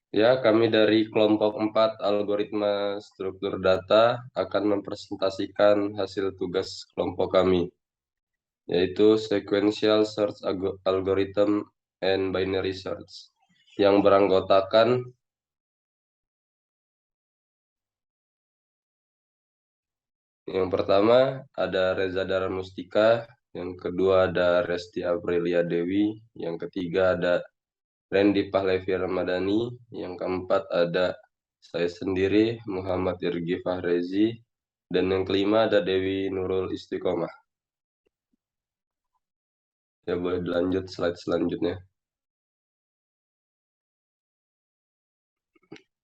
Ya, kami dari kelompok 4 algoritma struktur data akan mempresentasikan hasil tugas kelompok kami, yaitu Sequential Search Algorithm and Binary Search, yang beranggotakan yang pertama ada Reza Daramustika, yang kedua ada Resti Aprilia Dewi, yang ketiga ada Randy Pahlevi Ramadhani, yang keempat ada saya sendiri, Muhammad Irgi Fahrezi, dan yang kelima ada Dewi Nurul Istiqomah. Ya, boleh dilanjut slide selanjutnya.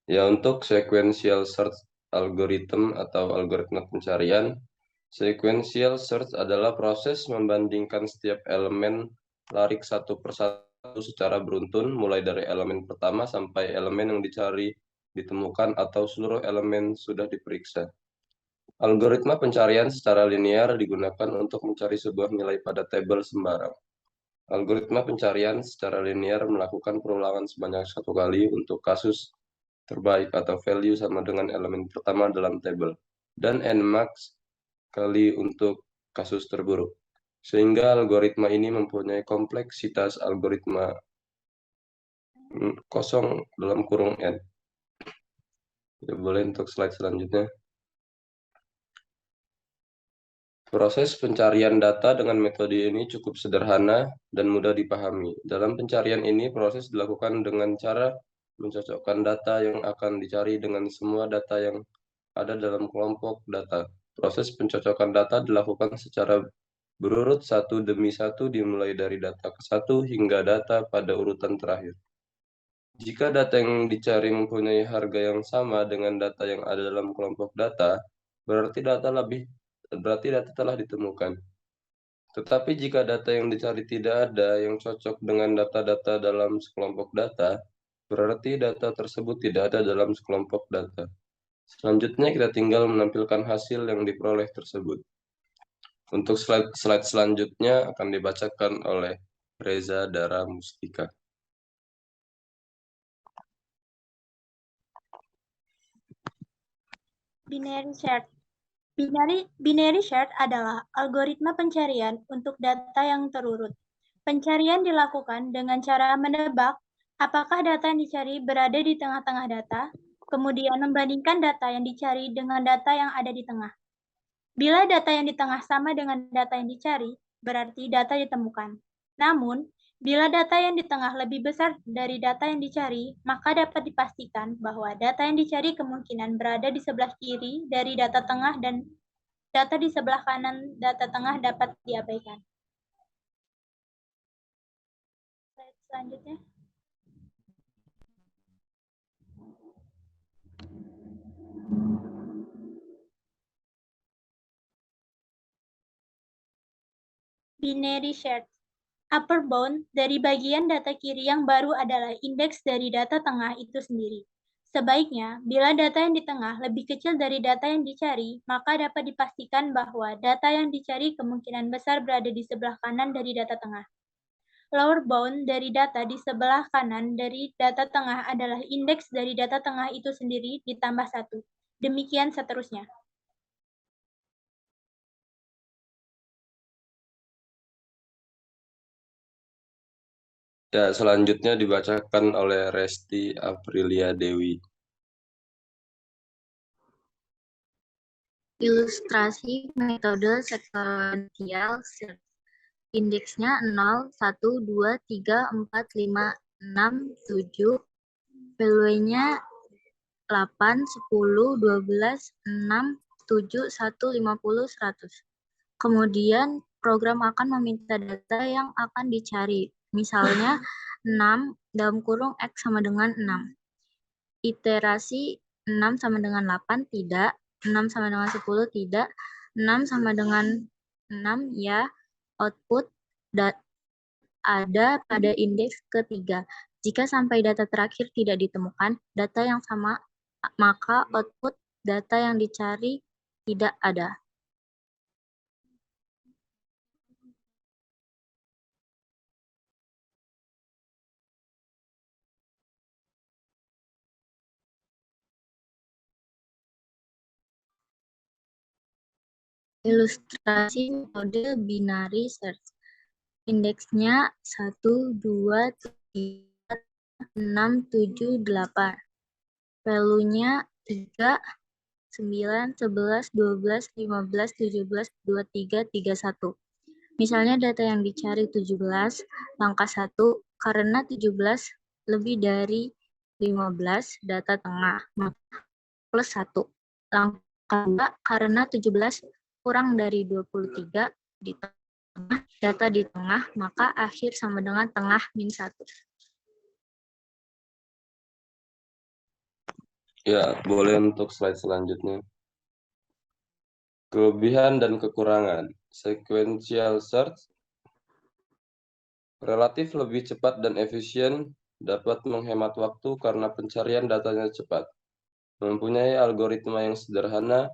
Ya, untuk sequential search algorithm atau algoritma pencarian, sequential search adalah proses membandingkan setiap elemen larik satu persatu secara beruntun, mulai dari elemen pertama sampai elemen yang dicari ditemukan atau seluruh elemen sudah diperiksa. Algoritma pencarian secara linear digunakan untuk mencari sebuah nilai pada tabel sembarang. Algoritma pencarian secara linear melakukan perulangan sebanyak satu kali untuk kasus terbaik atau value sama dengan elemen pertama dalam tabel, dan nmax kali untuk kasus terburuk. Sehingga algoritma ini mempunyai kompleksitas algoritma kosong dalam kurung n. Ya, boleh untuk slide selanjutnya. Proses pencarian data dengan metode ini cukup sederhana dan mudah dipahami. Dalam pencarian ini, proses dilakukan dengan cara mencocokkan data yang akan dicari dengan semua data yang ada dalam kelompok data. Proses pencocokan data dilakukan secara berurut satu demi satu dimulai dari data ke-1 hingga data pada urutan terakhir. Jika data yang dicari mempunyai harga yang sama dengan data yang ada dalam kelompok data, berarti data telah ditemukan. Tetapi jika data yang dicari tidak ada yang cocok dengan data-data dalam sekelompok data, berarti data tersebut tidak ada dalam sekelompok data. Selanjutnya kita tinggal menampilkan hasil yang diperoleh tersebut. Untuk slide selanjutnya akan dibacakan oleh Reza Dara Mustika. Binary search. Binary search adalah algoritma pencarian untuk data yang terurut. Pencarian dilakukan dengan cara menebak apakah data yang dicari berada di tengah-tengah data, kemudian membandingkan data yang dicari dengan data yang ada di tengah. Bila data yang di tengah sama dengan data yang dicari, berarti data ditemukan. Namun, bila data yang di tengah lebih besar dari data yang dicari, maka dapat dipastikan bahwa data yang dicari kemungkinan berada di sebelah kiri dari data tengah dan data di sebelah kanan data tengah dapat diabaikan. Slide selanjutnya. Binary search. Upper bound dari bagian data kiri yang baru adalah indeks dari data tengah itu sendiri. Sebaiknya, bila data yang di tengah lebih kecil dari data yang dicari, maka dapat dipastikan bahwa data yang dicari kemungkinan besar berada di sebelah kanan dari data tengah. Lower bound dari data di sebelah kanan dari data tengah adalah indeks dari data tengah itu sendiri ditambah 1. Demikian seterusnya. Ya, selanjutnya dibacakan oleh Resti Aprilia Dewi. Ilustrasi metode sekuensial search. Indeksnya 0, 1, 2, 3, 4, 5, 6, 7. Value-nya 8, 10, 12, 6, 7, 1, 50, 100. Kemudian program akan meminta data yang akan dicari. Misalnya 6 dalam kurung X sama dengan 6. Iterasi 6 sama dengan 8 tidak, 6 sama dengan 10 tidak, 6 sama dengan 6 ya. Output ada pada indeks ketiga. Jika sampai data terakhir tidak ditemukan data yang sama, maka output data yang dicari tidak ada. Ilustrasi metode binary search. Indeksnya 1, 2, 3, 6, 7, 8. Value-nya 3, 9, 11, 12, 15, 17, 23, 31. Misalnya data yang dicari 17, langkah 1, karena 17 lebih dari 15, data tengah, maka plus 1. Langkah 2, karena 17 kurang dari 23, di tengah, data di tengah, maka akhir sama dengan tengah min 1. Ya, boleh untuk slide selanjutnya. Kelebihan dan kekurangan. Sequential search relatif lebih cepat dan efisien, dapat menghemat waktu karena pencarian datanya cepat. Mempunyai algoritma yang sederhana.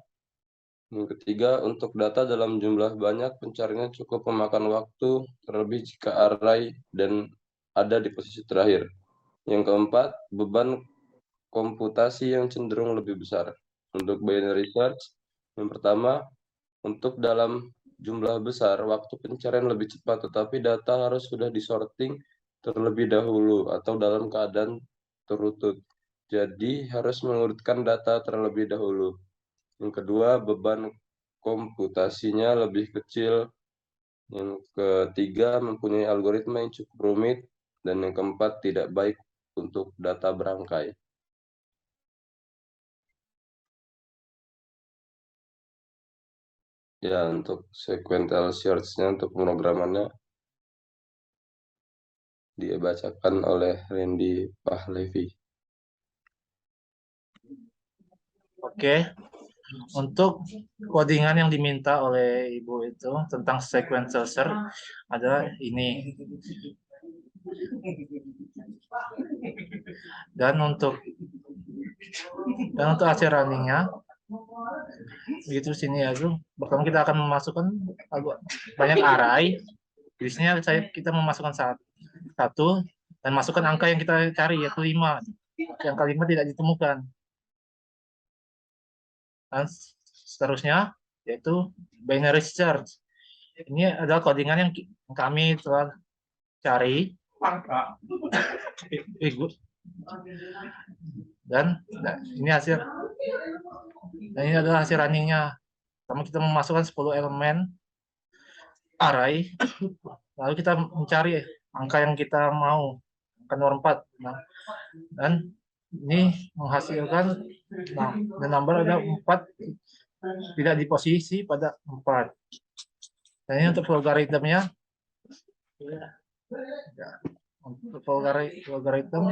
Yang ketiga, untuk data dalam jumlah banyak, pencariannya cukup memakan waktu, terlebih jika array dan ada di posisi terakhir. Yang keempat, beban komputasi yang cenderung lebih besar. Untuk binary search, yang pertama, untuk dalam jumlah besar, waktu pencarian lebih cepat, tetapi data harus sudah disorting terlebih dahulu atau dalam keadaan terurut. Jadi, harus mengurutkan data terlebih dahulu. Yang kedua, beban komputasinya lebih kecil. Yang ketiga, mempunyai algoritma yang cukup rumit. Dan yang keempat, tidak baik untuk data berangkai. Ya, untuk sequential search-nya, untuk pemrogramannya, dibacakan oleh Randy Pahlevi. Oke, untuk codingan yang diminta oleh Ibu itu tentang sequential search adalah ini. Dan untuk hasil runningnya, begitu sini ya, pertama kita akan memasukkan banyak array. Di sini kita memasukkan satu dan masukkan angka yang kita cari, yaitu 5. Yang kelima tidak ditemukan. Dan seterusnya yaitu binary search. Ini adalah codingan yang kami telah cari. Dan ini hasil. Dan ini adalah hasil runningnya. Pertama kita memasukkan 10 elemen array. Lalu kita mencari angka yang kita mau, angka nomor 4. Nah, dan ini menghasilkan the number ada 4, tidak di posisi pada 4. Dan ini untuk logaritmnya. Untuk logaritm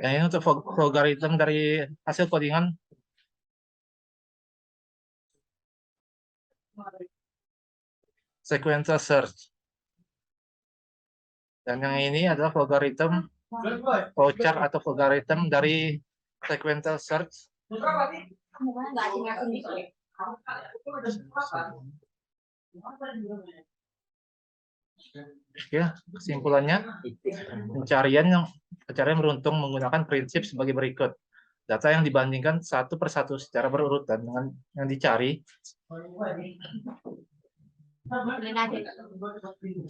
ini untuk logaritm dari hasil codingan sequential search. Dan yang ini adalah logaritm flowchart atau logaritm dari sequential search. Ya, kesimpulannya pencarian beruntung menggunakan prinsip sebagai berikut. Data yang dibandingkan satu persatu secara berurutan dengan yang dicari.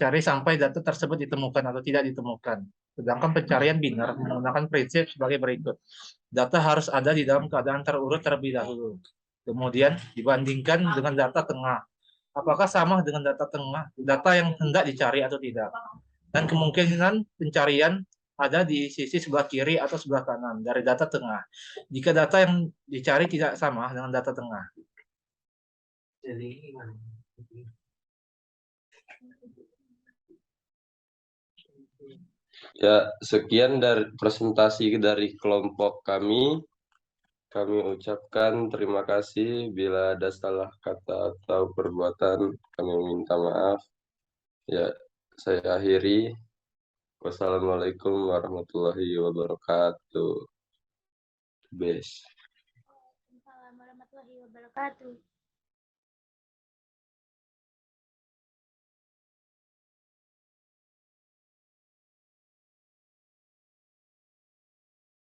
Cari sampai data tersebut ditemukan atau tidak ditemukan. Sedangkan pencarian binar menggunakan prinsip sebagai berikut. Data harus ada di dalam keadaan terurut terlebih dahulu. Kemudian dibandingkan dengan data tengah. Apakah sama dengan data tengah, data yang hendak dicari atau tidak. Dan kemungkinan pencarian ada di sisi sebelah kiri atau sebelah kanan dari data tengah. Jika data yang dicari tidak sama dengan data tengah. Ya, sekian dari presentasi dari kelompok kami. Kami ucapkan terima kasih. Bila ada salah kata atau perbuatan, kami minta maaf. Ya, saya akhiri. Wassalamualaikum warahmatullahi wabarakatuh. Best. Waalaikumsalam warahmatullahi wabarakatuh.